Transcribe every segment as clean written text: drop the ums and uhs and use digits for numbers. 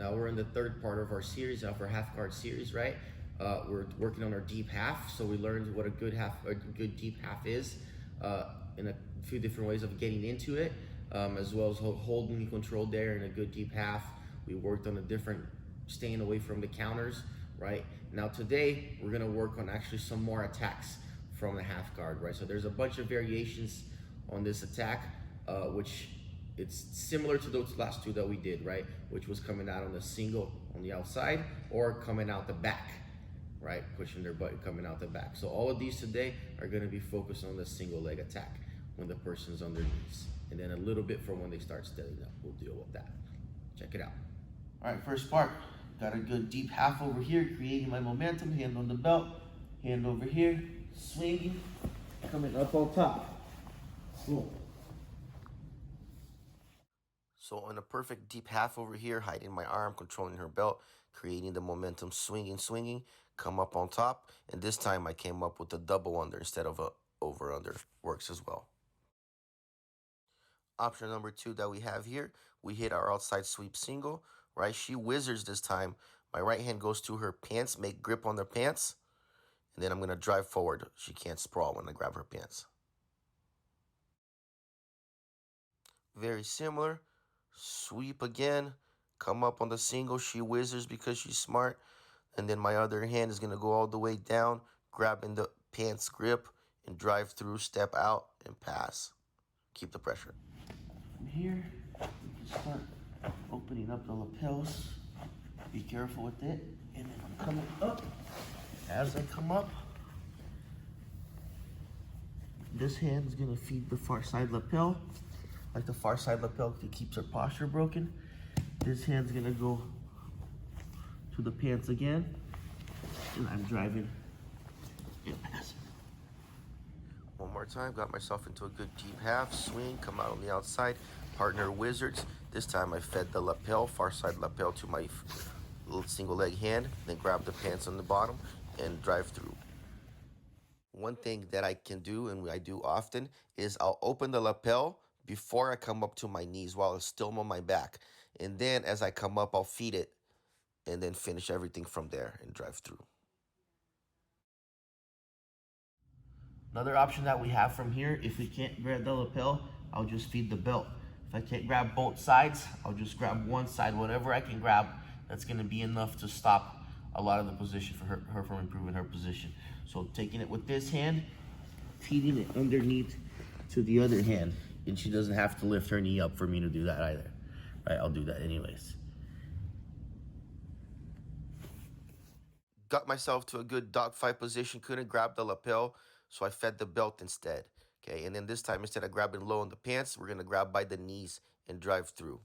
now we're in the third part of our series, of our half guard series, right? We're working on our deep half, so we learned what a good deep half is in a few different ways of getting into it, as well as holding control there in a good deep half. We worked on a different staying away from the counters, right? Now today we're gonna work on actually some more attacks from the half guard, right? So there's a bunch of variations on this attack, which it's similar to those last two that we did, right? Which was coming out on the single on the outside or coming out the back, right? Pushing their butt, coming out the back. So all of these today are gonna be focused on the single leg attack when the person's on their knees. And then a little bit for when they start standing up. We'll deal with that. Check it out. All right, first part. Got a good deep half over here, creating my momentum, hand on the belt, hand over here, swinging, coming up on top. Boom. So in a perfect deep half over here, hiding my arm, controlling her belt, creating the momentum, swinging, come up on top. And this time I came up with a double under instead of a over under. Works as well. Option number 2 that we have here, we hit our outside sweep single, right? She wizards this time. My right hand goes to her pants, make grip on their pants, and then I'm going to drive forward. She can't sprawl when I grab her pants. Very similar. Sweep again, come up on the single. She wizards because she's smart. And then my other hand is going to go all the way down, grabbing the pants grip and drive through, step out, and pass. Keep the pressure. From here, we can start opening up the lapels. Be careful with it. And then I'm coming up. As I come up, this hand is going to feed the far side lapel. Like the far side lapel, it keeps her posture broken. This hand's gonna go to the pants again, and I'm driving and passing. One more time, got myself into a good deep half, swing, come out on the outside, partner wizards. This time I fed the lapel, far side lapel to my little single leg hand, then grab the pants on the bottom and drive through. One thing that I can do, and I do often, is I'll open the lapel before I come up to my knees while it's still on my back. And then as I come up, I'll feed it and then finish everything from there and drive through. Another option that we have from here, if we can't grab the lapel, I'll just feed the belt. If I can't grab both sides, I'll just grab one side. Whatever I can grab, that's gonna be enough to stop a lot of the position for her from improving her position. So taking it with this hand, feeding it underneath to the other hand. And she doesn't have to lift her knee up for me to do that either. Right, I'll do that anyways. Got myself to a good dogfight position, couldn't grab the lapel, so I fed the belt instead. Okay, and then this time, instead of grabbing low on the pants, we're gonna grab by the knees and drive through.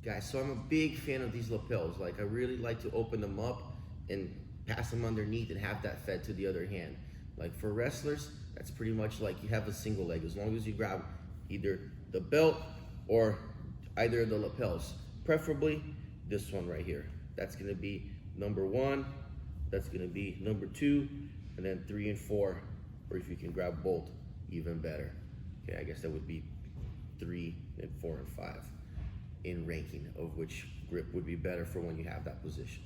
Guys, so I'm a big fan of these lapels. Like, I really like to open them up and pass them underneath and have that fed to the other hand. Like for wrestlers, that's pretty much like you have a single leg, as long as you grab either the belt or either of the lapels, preferably this one right here. That's gonna be number 1, that's gonna be number 2, and then 3 and 4, or if you can grab both, even better. Okay, I guess that would be 3 and 4 and 5 in ranking of which grip would be better for when you have that position.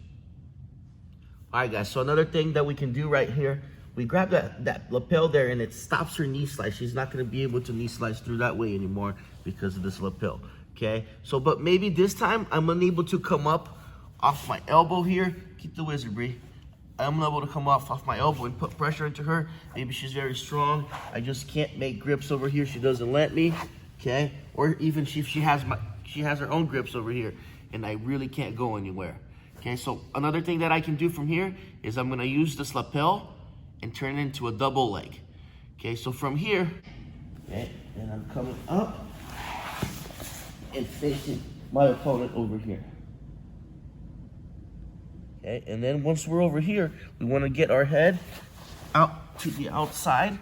All right, guys, so another thing that we can do right here, we grab that lapel there and it stops her knee slide. She's not gonna be able to knee slice through that way anymore because of this lapel, okay? So, but maybe this time I'm unable to come up off my elbow here. Keep the wizard, Bree. I'm unable to come off my elbow and put pressure into her. Maybe she's very strong. I just can't make grips over here. She doesn't let me, okay? Or even she has her own grips over here and I really can't go anywhere. Okay, so another thing that I can do from here is I'm gonna use this lapel and turn it into a double leg. Okay, so from here, okay, and I'm coming up and facing my opponent over here. Okay, and then once we're over here, we wanna get our head out to the outside,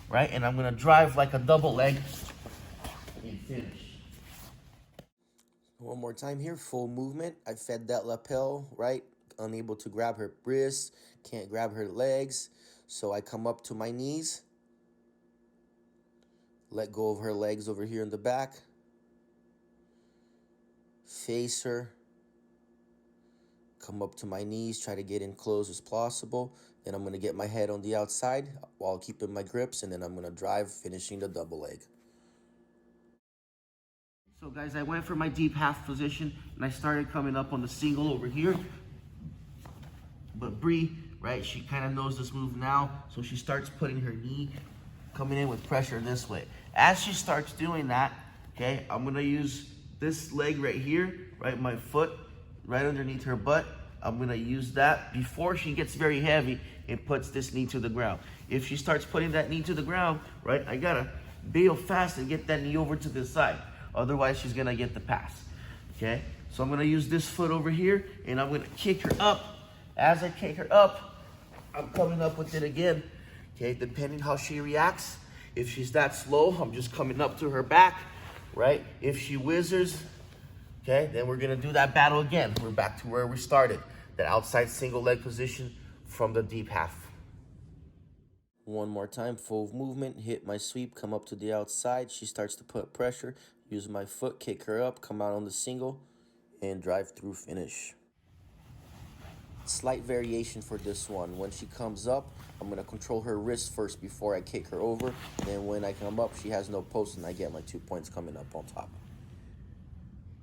right? And I'm gonna drive like a double leg and finish. One more time here, full movement. I fed that lapel, right? Unable to grab her wrists, can't grab her legs. So I come up to my knees, let go of her legs over here in the back, face her, come up to my knees, try to get in close as possible. Then I'm going to get my head on the outside while keeping my grips, and then I'm going to drive, finishing the double leg. So guys, I went for my deep half position, and I started coming up on the single over here. But Bree, right, she kind of knows this move now, so she starts putting her knee, coming in with pressure this way. As she starts doing that, okay, I'm going to use this leg right here, right, my foot right underneath her butt. I'm going to use that before she gets very heavy and puts this knee to the ground. If she starts putting that knee to the ground, right, I got to bail fast and get that knee over to the side. Otherwise, she's going to get the pass, okay? So I'm going to use this foot over here, and I'm going to kick her up. As I kick her up, I'm coming up with it again, okay? Depending how she reacts. If she's that slow, I'm just coming up to her back, right? If she whizzers, okay, then we're gonna do that battle again. We're back to where we started, that outside single leg position from the deep half. One more time, full movement, hit my sweep, come up to the outside. She starts to put pressure, use my foot, kick her up, come out on the single, and drive through finish. Slight variation for this one. When she comes up, I'm going to control her wrist first before I kick her over. Then when I come up, she has no post, and I get my 2 points coming up on top.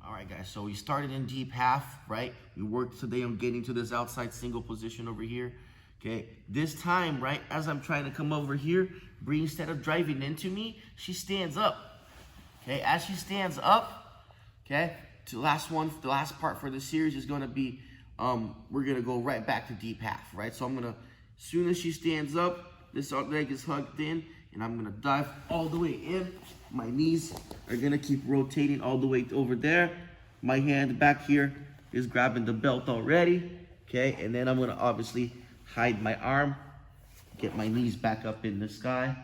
All right, guys, so we started in deep half, right? We worked today on getting to this outside single position over here, okay? This time, right, as I'm trying to come over here, Bree, instead of driving into me, she stands up, okay? As she stands up, okay, the last part for the series is going to be we're going to go right back to deep half, right? So I'm going to, as soon as she stands up, this leg is hugged in, and I'm going to dive all the way in. My knees are going to keep rotating all the way over there. My hand back here is grabbing the belt already, okay? And then I'm going to obviously hide my arm, get my knees back up in the sky,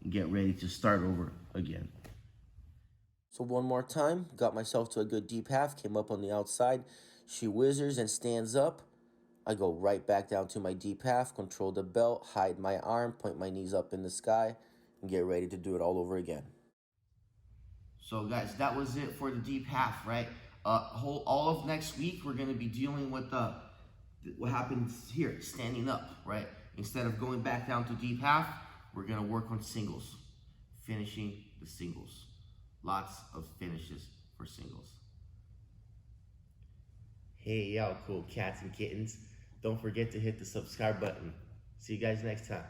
and get ready to start over again. So one more time, got myself to a good deep half, came up on the outside. She whizzers and stands up. I go right back down to my deep half, control the belt, hide my arm, point my knees up in the sky, and get ready to do it all over again. So guys, that was it for the deep half, right? All of next week, we're going to be dealing with what happens here, standing up, right? Instead of going back down to deep half, we're going to work on singles, finishing the singles. Lots of finishes for singles. Hey, y'all cool cats and kittens. Don't forget to hit the subscribe button. See you guys next time.